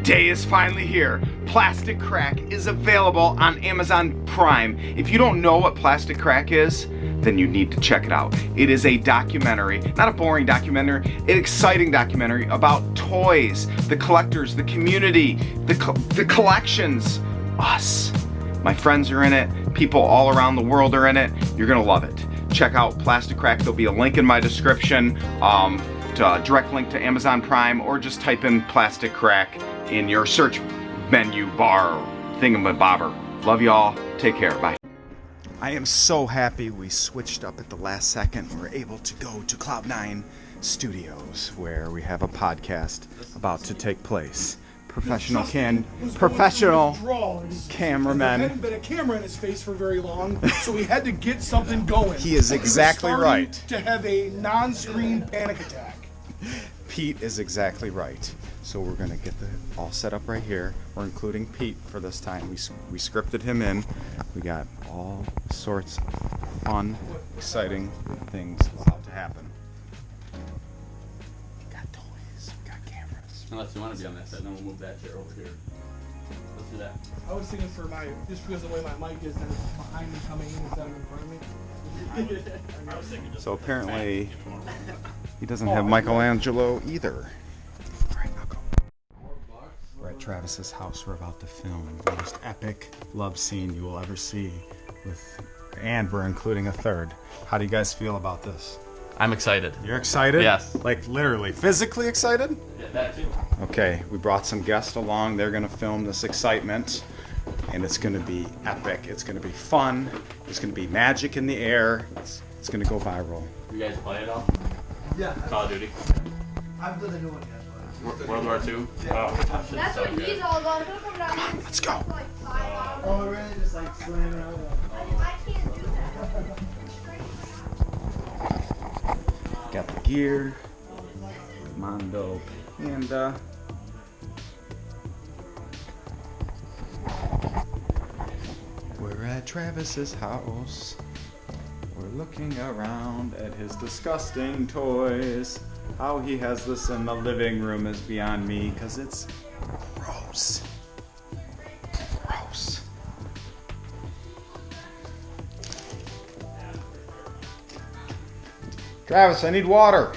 day is finally here. Plastic Crack is available on Amazon Prime. If you don't know what Plastic Crack is, then you need to check it out. It is a documentary, not a boring documentary, an exciting documentary about toys, the collectors, the community, the collections, us. My friends are in it, people all around the world are in it. You're gonna love it. Check out Plastic Crack. There'll be a link in my description, direct link to Amazon Prime, or just type in Plastic Crack in your search menu bar thingamabobber. Love y'all. Take care. Bye. I am so happy we switched up at the last second. We're able to go to Cloud9 Studios, where we have a podcast about to take place. Professional cameraman. There hadn't been a camera in his face for very long, so we had to get something going. He is exactly right. To have a non-screen panic attack. Pete is exactly right. So we're gonna get all set up right here. We're including Pete for this time. We scripted him in. We got all sorts of fun, exciting things about to happen. We got toys. We got cameras. Unless you want to be on that side, then we'll move that chair over here. Let's do that. I was thinking for just because of the way my mic is, then it's behind me coming in instead of in front of me. So apparently he doesn't have Michelangelo either. Alright, I'll go. We're at Travis's house. We're about to film the most epic love scene you will ever see and we're including a third. How do you guys feel about this? I'm excited. You're excited? Yes. Like literally, physically excited? Yeah, that too. Okay, we brought some guests along. They're gonna film this excitement. And it's going to be epic. It's going to be fun. There's going to be magic in the air. It's going to go viral. You guys play it all? Yeah. Call of Duty? I've done the new one yet. World War II? Yeah. Oh, That's so what good. he's all about. He'll come down here. Let's go. Like 5 hours. Oh, really? Just like slamming out. I can't do that. Got the gear. Mondo Panda. We're at Travis's house. We're looking around at his disgusting toys. How he has this in the living room is beyond me, because it's gross. Gross. Travis, I need water.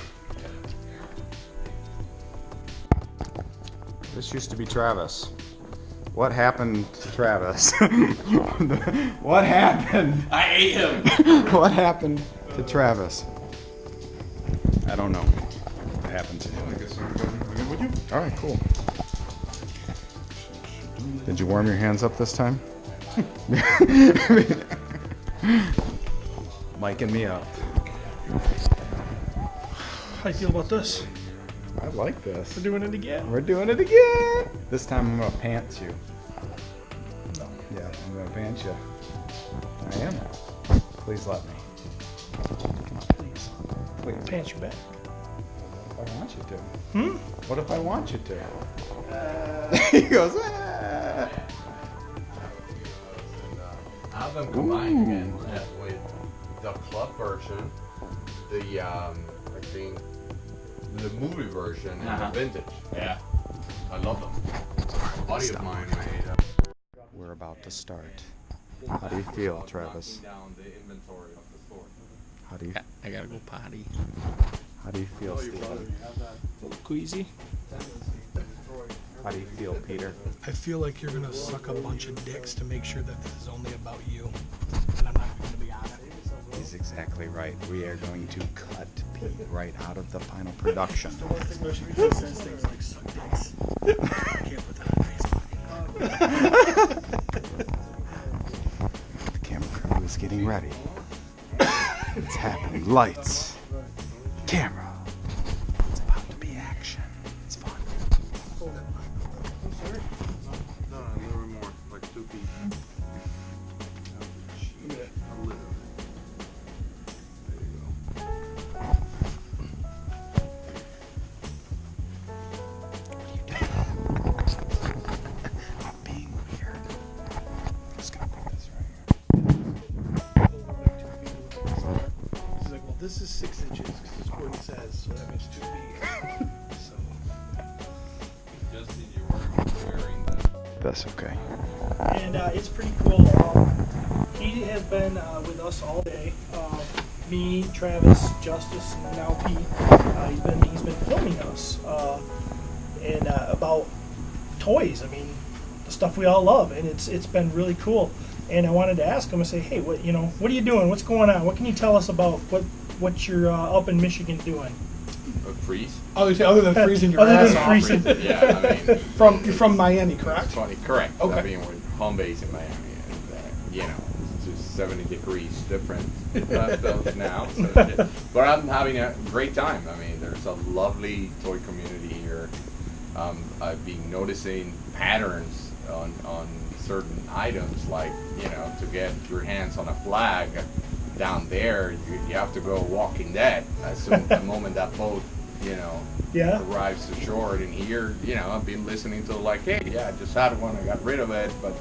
This used to be Travis. What happened to Travis? What happened? I ate him! What happened to Travis? I don't know what happened to him. I guess I'm good with you. All right, cool. Did you warm your hands up this time? Miking me up. How do you feel about this? I like this. We're doing it again. We're doing it again. This time I'm gonna pants you. No. Yeah, I'm gonna pants you. I am. Please let me. Please. Please. Pants you back. What if I want you to? Hmm? What if I want you to? He goes, ah. Have them combined again with the club version, the I think the movie version, and the vintage. Yeah. I love them. A buddy of mine made. We're about to start. How do you feel, Travis? Down the inventory of the store. How do you? I gotta go potty. How do you feel, Stephen? Queasy. How do you feel, Peter? I feel like you're gonna suck a bunch of dicks to make sure that this is only about you, and I'm not gonna be on it. He's exactly right. We are going to cut Pete right out of the final production. Especially because it says things like suck dicks. I can't put that on Facebook. The camera crew is getting ready. It's happening. Lights. Camera. It's about to be action. It's fun. No, a little more, like 2 feet. I'm being weird. I'm just gonna put this right He's like, well, this is 6 inches because it's what it says, so that makes 2 feet. So. Just need your work. this, okay. And it's pretty cool. He has been with us all day. Me, Travis, Justice, and now Pete. He's been filming us and about toys. I mean, the stuff we all love, and it's been really cool. And I wanted to ask him and say, hey, what are you doing? What's going on? What can you tell us about what you're up in Michigan doing? Freeze? Other than freezing your Other ass than off. freezing. Yeah, I mean, You're from Miami, correct? it's funny. Correct. Okay. I mean, we're home base in Miami, and it's just 70 degrees different now. So but I'm having a great time. I mean, there's a lovely toy community here. I've been noticing patterns on certain items, like to get your hands on a flag down there, you have to go Walking Dead as soon the moment that boat arrives to shore. And here, I've been listening to like, hey, yeah, I just had one, I got rid of it, but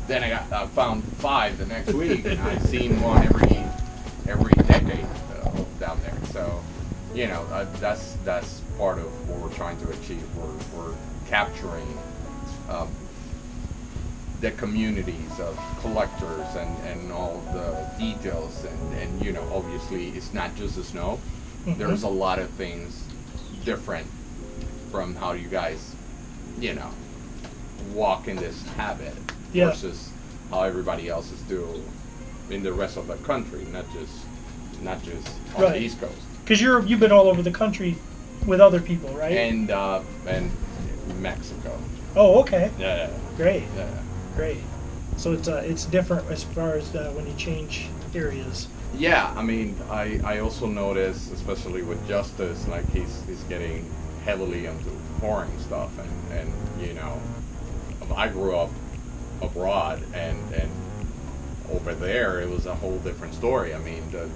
then I found 5 the next week, and I've seen one every decade down there. So, that's part of what we're trying to achieve. We're capturing the communities of collectors and all the details, and obviously it's not just the snow. Mm-hmm. There's a lot of things different from how you guys walk in this habit versus how everybody else is doing in the rest of the country, not just on the East Coast. Because you've been all over the country with other people, right? And Mexico. Oh, okay. Yeah. Great. Yeah. Great. So it's different as far as when you change areas. Yeah, I mean, I also notice, especially with Justice, like he's getting heavily into foreign stuff, and I grew up abroad, and over there it was a whole different story. I mean, the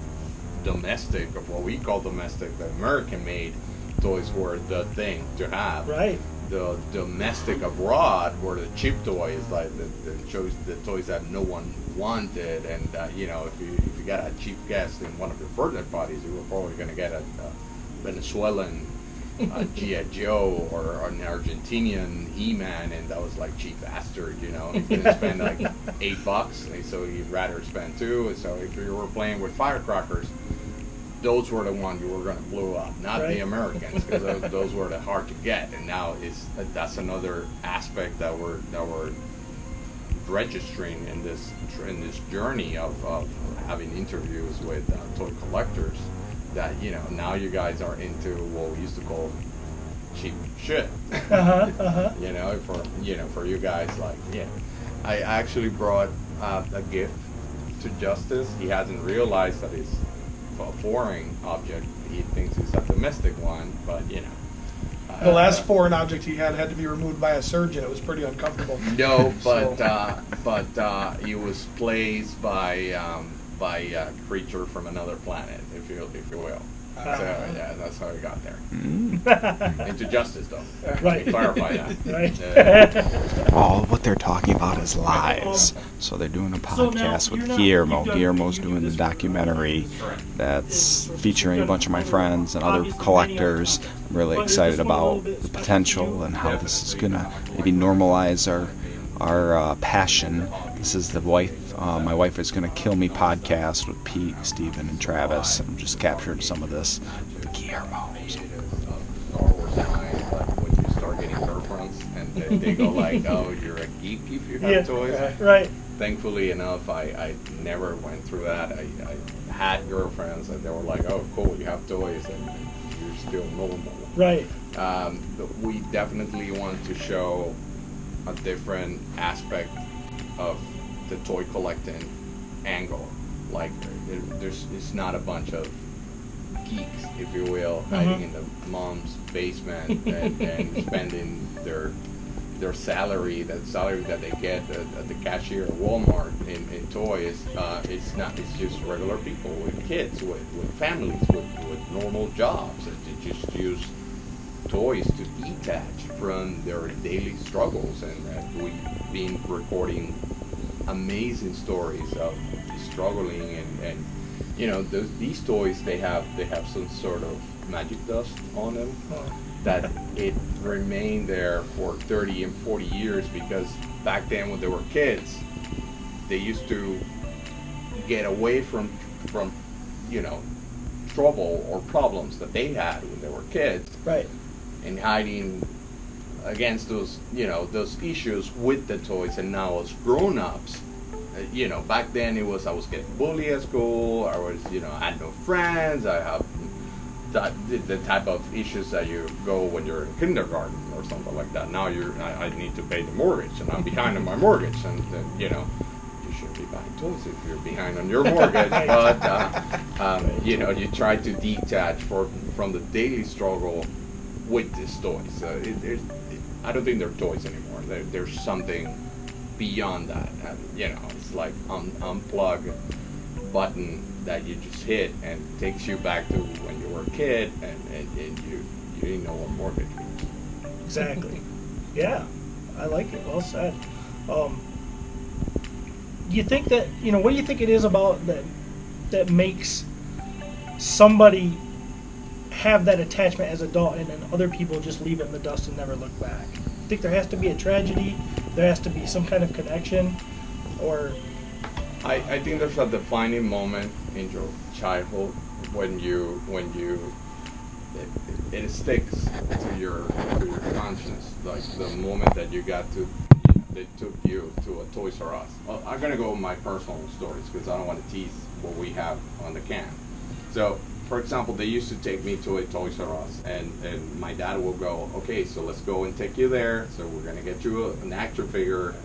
domestic, of what we call domestic, the American-made toys were the thing to have. Right. The domestic abroad were the cheap toys, like the toys that no one wanted, and if you got a cheap guest in one of your birthday parties, you were probably going to get a Venezuelan G.I. Joe or an Argentinian He-Man, and that was like cheap bastard, you couldn't spend like $8, and so you'd rather spend 2. And so if you were playing with firecrackers, those were the ones you were going to blow up, not the Americans, because those were the hard to get. And now that's another aspect that we're registering in this journey of having interviews with toy collectors. That now you guys are into what we used to call cheap shit. For you guys, like I actually brought a gift to Justice. He hasn't realized that it's a foreign object. He thinks it's a domestic one, but The last foreign object he had to be removed by a surgeon. It was pretty uncomfortable. No, but he was placed by a creature from another planet, if you will. So yeah, that's how he got there. Into Justice, though. Right. To clarify that. Right. All what they're talking about is lives. So they're doing a podcast with Guillermo. Guillermo's doing the documentary that's featuring a bunch of my friends and other collectors. I'm really excited about the potential and how this is gonna maybe normalize our passion. This is the My Wife Is Gonna Kill Me podcast with Pete, Steven, and Travis. I'm just capturing some of this with Guillermo. Star Wars line, like when you start getting girlfriends, and they go like, "Oh, you're a geek if you have toys." Right. Thankfully enough, I never went through that. I had girlfriends, and they were like, "Oh, cool, you have toys, and you're still normal." Right. But we definitely want to show a different aspect of the toy collecting angle. Like it's not a bunch of geeks, if you will, hiding in the mom's basement and spending their salary, that salary that they get at the cashier at Walmart in toys. It's just regular people with kids, with families, with normal jobs, and to just use toys to detach from their daily struggles. And we've been recording amazing stories of struggling, and these toys, they have some sort of magic dust on them that it remained there for 30 and 40 years because back then when they were kids, they used to get away from you know, trouble or problems that they had when they were kids, Right. and hiding against those, you know, those issues with the toys. And now as grown-ups, you know, back then it was I was getting bullied at school, I was, you know, I had no friends, I have the type of issues that you go when you're in kindergarten or something like that. Now I need to pay the mortgage and I'm behind on my mortgage, and you know, you shouldn't be buying toys if you're behind on your mortgage. But you know, you try to detach from the daily struggle with these toys. I don't think they're toys anymore. There's something beyond that. You know, it's like unplug button that you just hit and takes you back to when you were a kid, and you didn't know what mortgage was. Exactly. Yeah, I like it. Well said. You think that, you know, what do you think it is about that makes somebody have that attachment as an adult, and then other people just leave it in the dust and never look back? I think there has to be a tragedy, there has to be some kind of connection, or... I think there's a defining moment in your childhood when it sticks to your conscience, like the moment that you got to, they took you to a Toys R Us. Well, I'm gonna go with my personal stories because I don't want to tease what we have on the can. So, for example, they used to take me to a Toys R Us, and my dad will go, okay, so let's go and take you there. So we're gonna get you an action figure,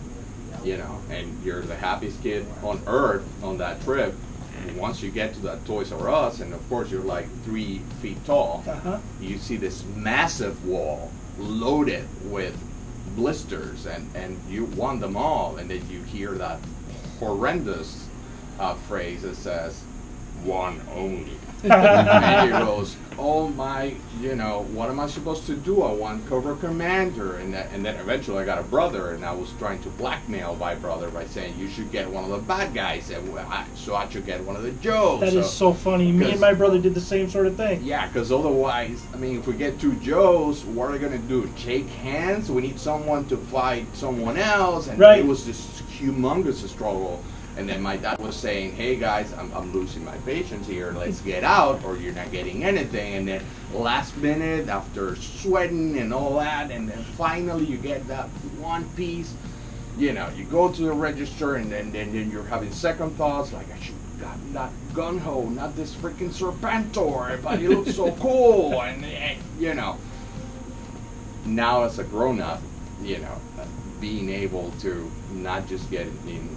you know, and you're the happiest kid on earth on that trip. And once you get to that Toys R Us, and of course you're like 3 feet tall, you see this massive wall loaded with blisters, and you won them all, and then you hear that horrendous phrase that says, "One only." And he goes, oh my, you know, what am I supposed to do? I want Cobra Commander. And then eventually I got a brother, and I was trying to blackmail my brother by saying, you should get one of the bad guys, and so I should get one of the Joes. That is so funny. Me and my brother did the same sort of thing. Yeah, because otherwise, I mean, if we get 2 Joes, what are they going to do? Shake hands? We need someone to fight someone else. And right. It was this humongous struggle. And then my dad was saying, hey guys, I'm losing my patience here. Let's get out or you're not getting anything. And then last minute, after sweating and all that, and then finally you get that one piece, you know, you go to the register, and then you're having second thoughts, like, I should have gotten that gun-ho, not this freaking Serpentor, but he looks so cool. And you know, now as a grown-up, you know, being able to not just get in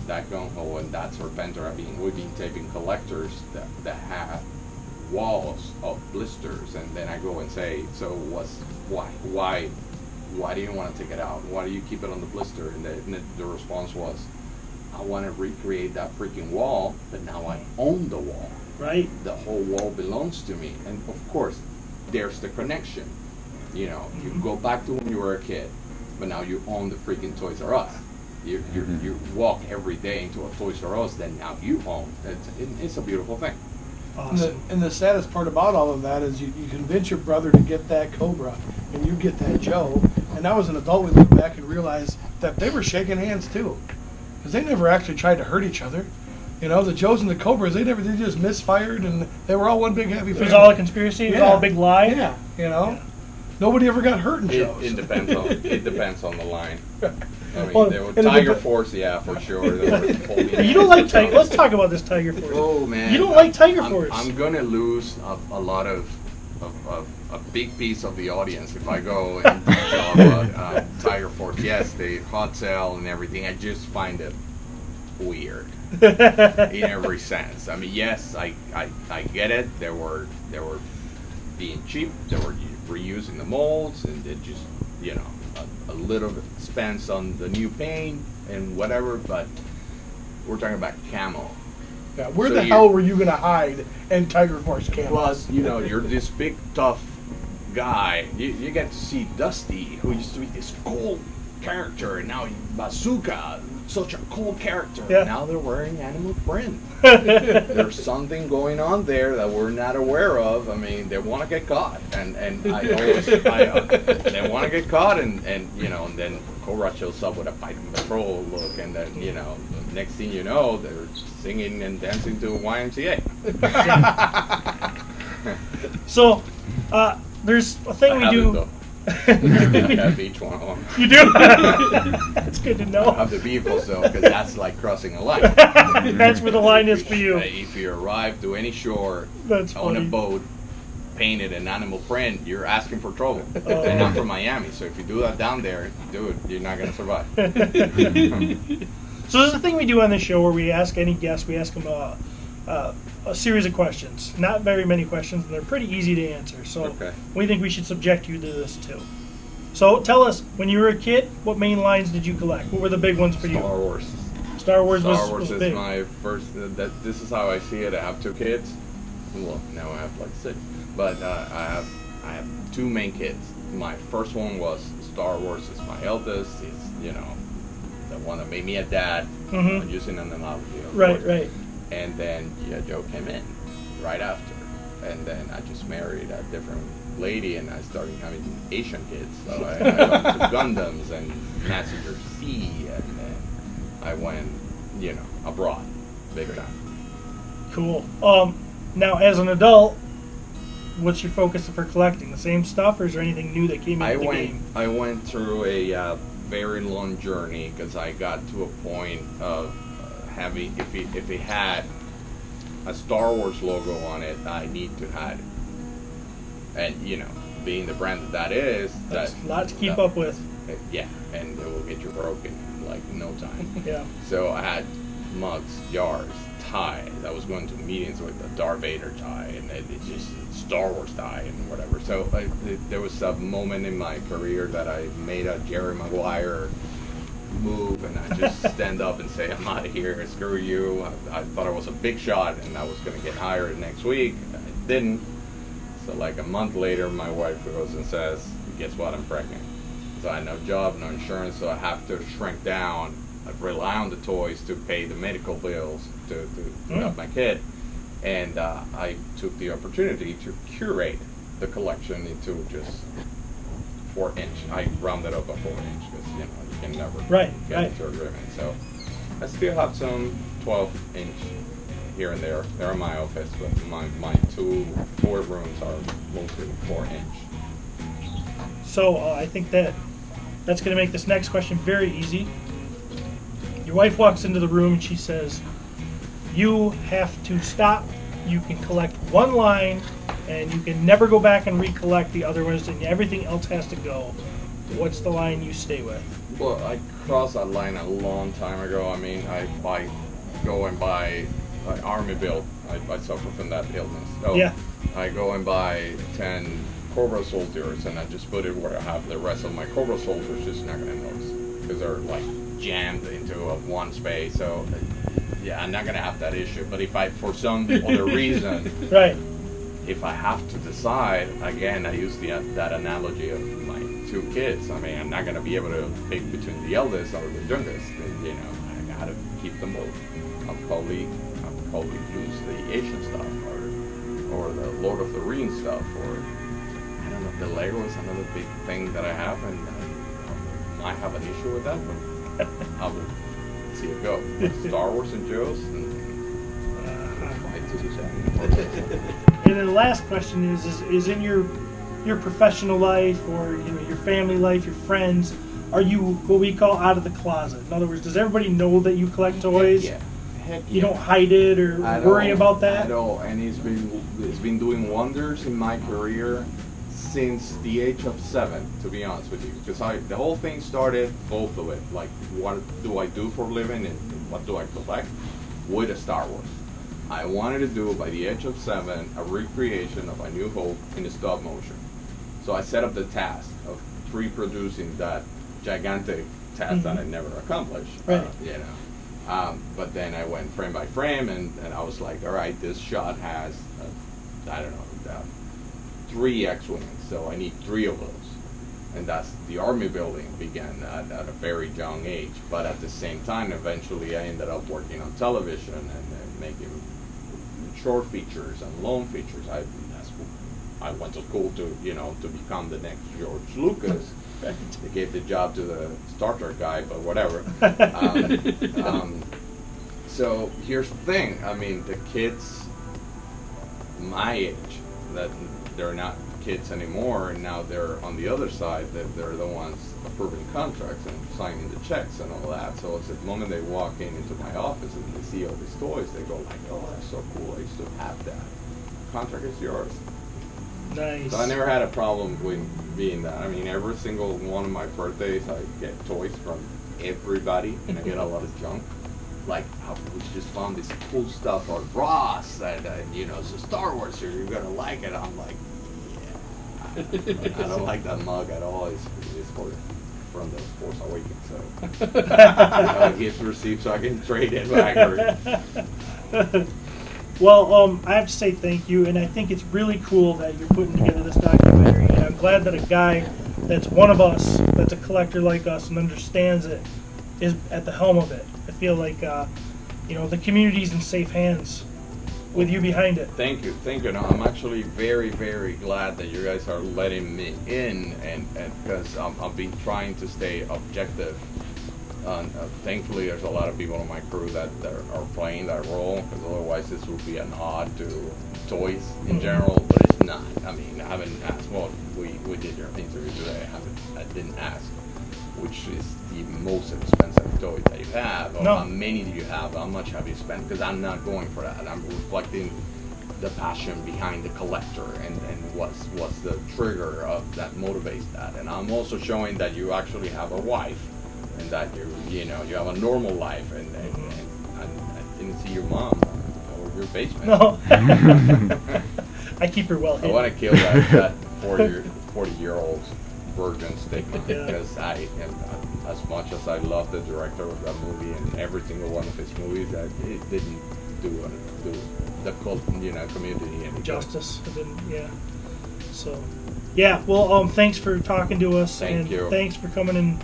that gung-ho and that Serpentor. I mean, we've been taping collectors that have walls of blisters, and then I go and say, so why do you want to take it out? Why do you keep it on the blister? And the response was, I want to recreate that freaking wall, but now I own the wall. Right. The whole wall belongs to me. And of course, there's the connection. You know, you go back to when you were a kid, but now you own the freaking Toys R Us. You walk every day into a Toys R Us, then now you own. It's a beautiful thing. Awesome. And the saddest part about all of that is you convince your brother to get that Cobra, and you get that Joe. And now as an adult, we look back and realize that they were shaking hands too, because they never actually tried to hurt each other. You know, the Joes and the Cobras, they just misfired, and they were all one big happy family. It was all a conspiracy. It was all a big lie. Yeah, you know. Yeah. Nobody ever got hurt in shows. It depends on the line. I mean, Well, there was Tiger Force, yeah, for sure. You don't like Tiger. Let's talk about this Tiger Force. Oh man, you don't like Tiger Force. I'm gonna lose a lot of a big piece of the audience if I go and talk about Tiger Force. Yes, the hot sale and everything. I just find it weird in every sense. I mean, yes, I get it. They were being cheap. They were reusing the molds, and it just, you know, a little expense on the new paint and whatever, but we're talking about camo. Yeah, where the hell were you gonna hide in Tiger Force camo? Plus, you know, you're this big tough guy. You get to see Dusty, who used to be this cool character, and now Bazooka, such a cool character. Yeah. Now they're wearing animal print. There's something going on there that we're not aware of. I mean, they want to get caught, and I always, they want to get caught, and you know, and then Cobra shows up with a Python Patrol look, and then, you know, next thing you know, they're singing and dancing to YMCA. So, there's a thing we do. I have each one of them. You do? That's good to I know. have the vehicles though, because that's like crossing a line. That's where the line is for you. If you arrive to any shore That's on funny. a boat painted in animal print, you're asking for trouble. And I'm from Miami, so if you do that down there, dude, you're not gonna survive. So there's a thing we do on this show where we ask any guest, we ask them a series of questions. Not very many questions, and they're pretty easy to answer. So Okay. we think we should subject you to this too. So tell us, when you were a kid, what main lines did you collect? What were the big ones for you? Star Wars. Star Wars Star was Wars is big. my first. This is how I see it. I have 2 kids. Well, now I have like 6, but I have 2 main kids. My first one was Star Wars. Is my eldest. He's, you know, the one that made me a dad. Mhm. I'm using an analogy. Of Right, course. right. And then Joe came in right after, and then I just married a different lady, and I started having Asian kids. So I went to Gundams and Master C, and then I went, you know, abroad, big time. Cool. Now, as an adult, what's your focus for collecting? The same stuff, or is there anything new that came into the game? I went through a very long journey because I got to a point of having, if it had a Star Wars logo on it, I need to have it. And, you know, being the brand that is, That's a lot to keep up with. Yeah, and it will get you broken in like no time. Yeah. So I had mugs, jars, tie. I was going to meetings with the Darth Vader tie, and it just Star Wars tie and whatever. So there was a moment in my career that I made a Jerry Maguire move, and I just stand up and say, I'm out of here, screw you. I thought I was a big shot, and I was going to get hired next week. I didn't. So like a month later, my wife goes and says, guess what, I'm pregnant. So I had no job, no insurance, so I have to shrink down. I rely on the toys to pay the medical bills to help my kid. And I took the opportunity to curate the collection into just 4-inch. I rounded up a 4-inch because, you know, you can never get into agreement. So I still have some 12-inch here and there. They're in my office, but my 2 boardrooms are mostly 4-inch. So I think that's going to make this next question very easy. Your wife walks into the room and she says, you have to stop. You can collect one line and you can never go back and recollect the other ones, and everything else has to go. What's the line you stay with? Well, I crossed that line a long time ago. I mean, I go and buy army build. I suffer from that illness. So Yeah. I go and buy 10 Cobra soldiers, and I just put it where I have the rest of my Cobra soldiers just not gonna notice because they're like jammed into one space. So yeah, I'm not gonna have that issue. But if I, for some other reason, Right. if I have to decide, again, I use that analogy of my 2 kids. I mean, I'm not gonna be able to pick between the eldest or the youngest. You know, I gotta keep them both. I'll probably lose the Asian stuff or the Lord of the Rings stuff, or I don't know. The Lego is another big thing that I have, and I might have an issue with that, but I will see it go. Star Wars and Joe's, and And then the last question is in your professional life, or your family life, your friends, are you what we call out of the closet? In other words, does everybody know that you collect toys? Heck yeah. You don't hide it or worry about that? At all, and it's been doing wonders in my career since the age of 7, to be honest with you. Because the whole thing started, both of it, like what do I do for a living and what do I collect, with a Star Wars. I wanted to do, by the age of 7, a recreation of A New Hope in stop motion. So I set up the task of reproducing that gigantic task that I never accomplished. Right. But then I went frame by frame, and I was like, all right, this shot has, 3 X-Wings, so I need 3 of those. and that's the army building began at a very young age. But at the same time, eventually I ended up working on television and making short features and long features. I went to school to become the next George Lucas. They gave the job to the Star Trek guy, but whatever. So here's the thing. I mean, the kids my age, that they're not kids anymore, and now they're on the other side, that they're the ones approving contracts and signing the checks and all that. So it's the moment they walk into my office and they see all these toys, they go like, oh, that's so cool, I used to have that. Contract is yours. Nice. So I never had a problem with being that. I mean, every single one of my birthdays, I get toys from everybody, and I get a lot of junk. Like, we just found this cool stuff on Ross, and it's a Star Wars here, you're gonna like it. I'm like, yeah. I don't like that mug at all. It's from the Force Awakens, so gift receipt so I can trade it back. Well, I have to say thank you, and I think it's really cool that you're putting together this documentary, and I'm glad that a guy that's one of us, that's a collector like us and understands it, is at the helm of it. I feel like, the community's in safe hands with you behind it. Thank you. No, I'm actually very, very glad that you guys are letting me in, and because I've been trying to stay objective. Thankfully, there's a lot of people on my crew that are playing that role, because otherwise this would be a nod to toys in general, but it's not. I mean, I haven't asked. Well, we did your interview today. I didn't ask which is the most expensive toy that you have, or how many do you have, how much have you spent, because I'm not going for that. I'm reflecting the passion behind the collector and what's the trigger of that motivates that. And I'm also showing that you actually have a wife, and that you have a normal life, and I didn't see your mom or your basement. No. I keep her well hidden. I want to kill that 40-year-old virgin statement, because I am, as much as I love the director of that movie and every single one of his movies, that it didn't do the cult, community any justice. It didn't, yeah. So, yeah. Well, thanks for talking to us. Thank you. Thanks for coming in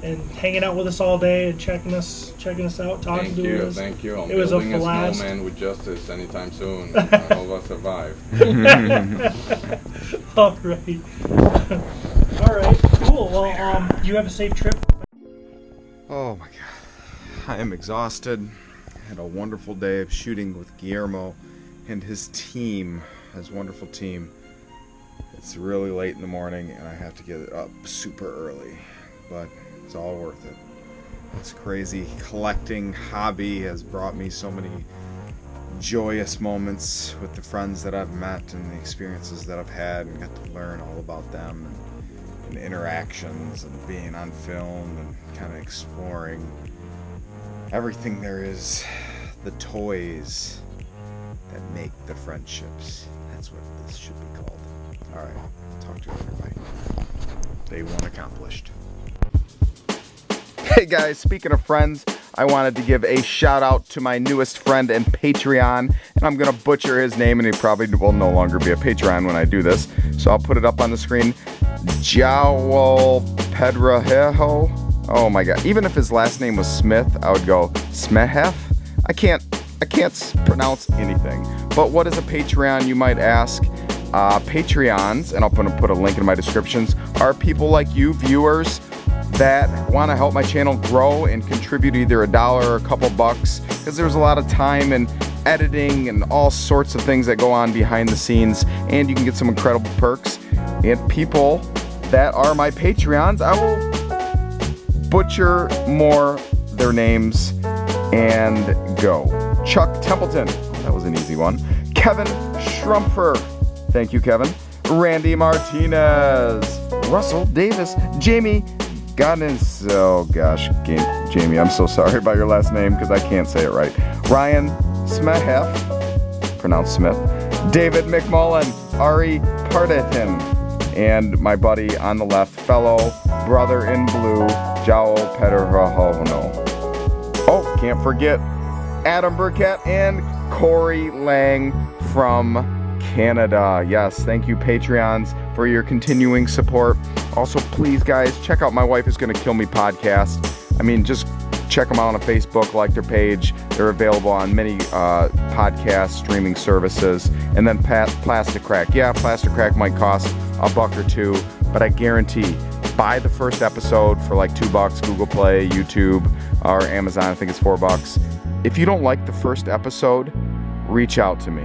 and hanging out with us all day and checking us out, talking to us. Thank you. I'm it was a building blast. snowman with justice anytime soon. I hope I survive. All right. All right. Cool. Well, you have a safe trip. Oh my god, I am exhausted. I had a wonderful day of shooting with Guillermo and his team, his wonderful team. It's really late in the morning and I have to get up super early, but it's all worth it. This crazy collecting hobby has brought me so many joyous moments with the friends that I've met and the experiences that I've had, and got to learn all about them, and interactions and being on film and kind of exploring everything there is, the toys that make the friendships. That's what this should be called. All right, talk to everybody. Day one accomplished. Hey guys, speaking of friends, I wanted to give a shout out to my newest friend and Patreon, and I'm gonna butcher his name, and he probably will no longer be a Patreon when I do this, so I'll put it up on the screen. Joao Pedrajejo. Oh my god, even if his last name was Smith, I would go Smehef. I can't pronounce anything. But what is a Patreon, you might ask? Patreons, and I'll put a link in my descriptions, are people like you, viewers, that want to help my channel grow and contribute either $1 or a couple bucks, because there's a lot of time and editing and all sorts of things that go on behind the scenes, and you can get some incredible perks. And people that are my Patreons, I will butcher more their names and go. Chuck Templeton, that was an easy one. Kevin Schrumpfer, thank you Kevin. Randy Martinez, Russell Davis, Jamie Goodness, oh gosh, Jamie, I'm so sorry about your last name because I can't say it right. Ryan Smehef, pronounced Smith, David McMullen, Ari Pardetin, and my buddy on the left, fellow brother in blue, Joao Pedrajejo. Oh, can't forget Adam Burkett and Corey Lang from Canada. Yes, thank you Patreons for your continuing support. Also, please, guys, check out My Wife Is Gonna Kill Me podcast. I mean, just check them out on Facebook, like their page. They're available on many podcast streaming services. And then Plastic Crack. Yeah, Plastic Crack might cost $1 or $2, but I guarantee, buy the first episode for like $2, Google Play, YouTube, or Amazon. I think it's $4. If you don't like the first episode, reach out to me.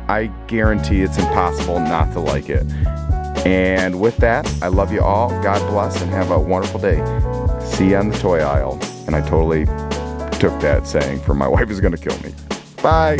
I guarantee it's impossible not to like it. And with that, I love you all. God bless and have a wonderful day. See you on the toy aisle. And I totally took that saying for My Wife Is Gonna Kill Me. Bye.